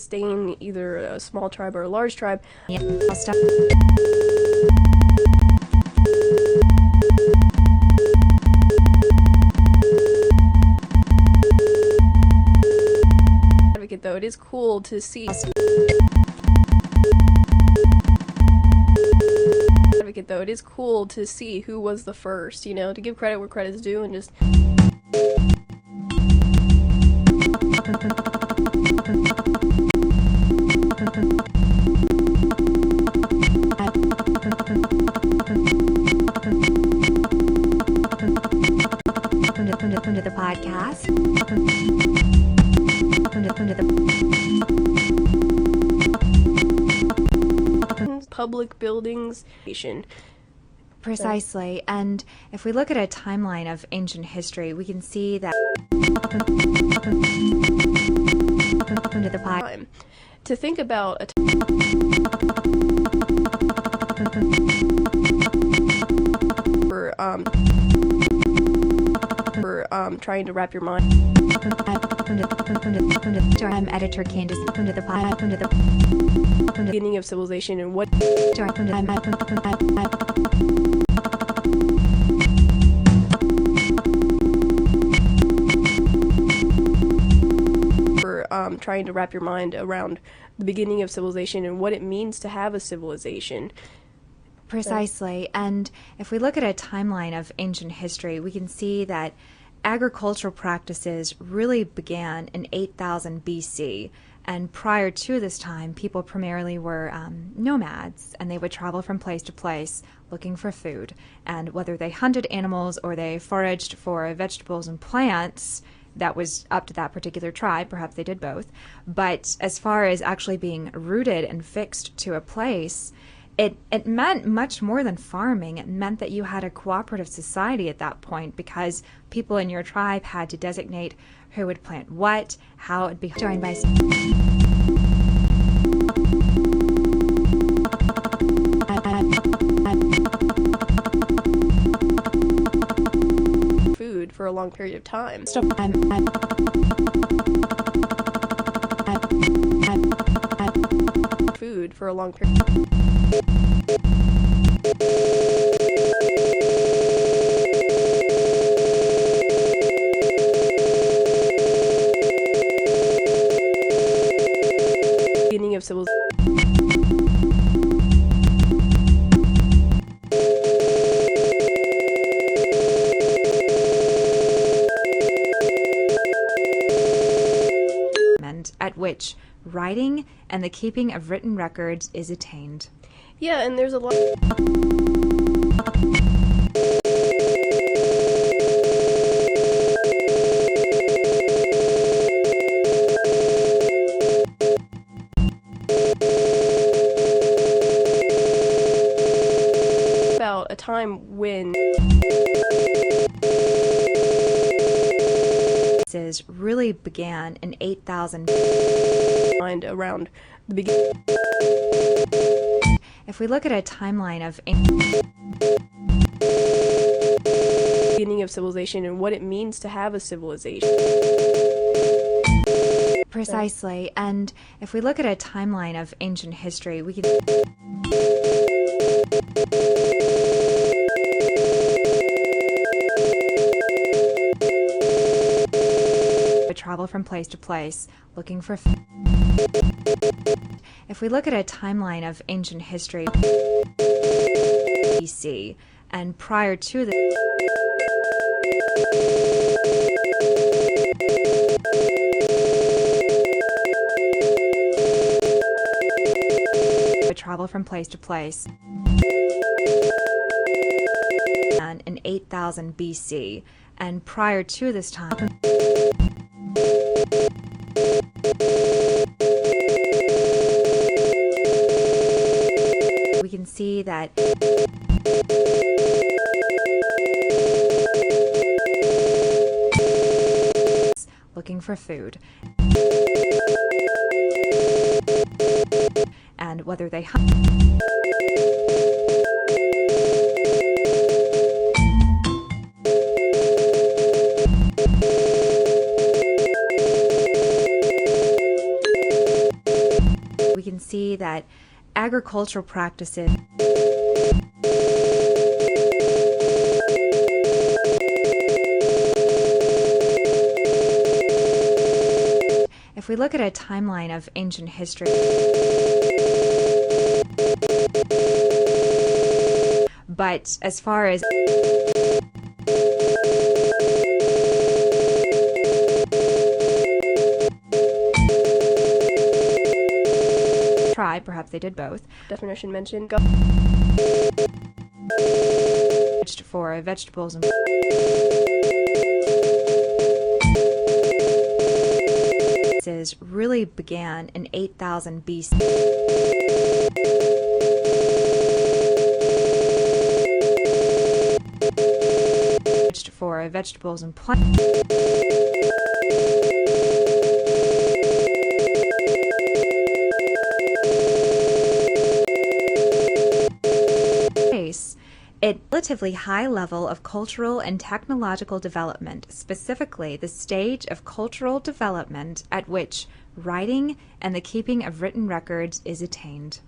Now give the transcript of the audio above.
sustain either a small tribe or a large tribe. Yeah, I'll stop. Advocate, though, it is cool to see. Advocate, though, it is cool to see who was the first, you know, to give credit where credit's due and just. Welcome to the podcast. Public buildings. Precisely, and if we look at a timeline of ancient history, we can see that to the Time to think about a for trying to wrap your mind. I'm editor Candace. Welcome to the Beginning of civilization and what for trying to wrap your mind around the beginning of civilization and what it means to have a civilization. Precisely, and if we look at a timeline of ancient history, we can see that agricultural practices really began in 8000 BC, and prior to this time, people primarily were nomads, and they would travel from place to place looking for food, and whether they hunted animals or they foraged for vegetables and plants, that was up to that particular tribe. Perhaps they did both. But as far as actually being rooted and fixed to a place, it meant much more than farming. It meant that you had a cooperative society at that point, because people in your tribe had to designate who would plant what, how it would be joined by food for a long period of time. Food for a long period. Beginning of civilization. At which writing and the keeping of written records is attained. Yeah, and there's a lot. About a time when really began in 8000 mind around the beginning. If we look at a timeline of beginning of civilization and what it means to have a civilization. Precisely, and if we look at a timeline of ancient history, we can travel from place to place looking for food. If we look at a timeline of ancient history, BC, and prior to the travel from place to place, and in 8000 BC, and prior to this time, we can see that looking for food, and whether they hunt we can see that agricultural practices if we look at a timeline of ancient history, but as far as try, perhaps they did both. Definition mentioned. For vegetables and really began in 8000 BC. For vegetables and plants. A relatively high level of cultural and technological development, specifically the stage of cultural development at which writing and the keeping of written records is attained.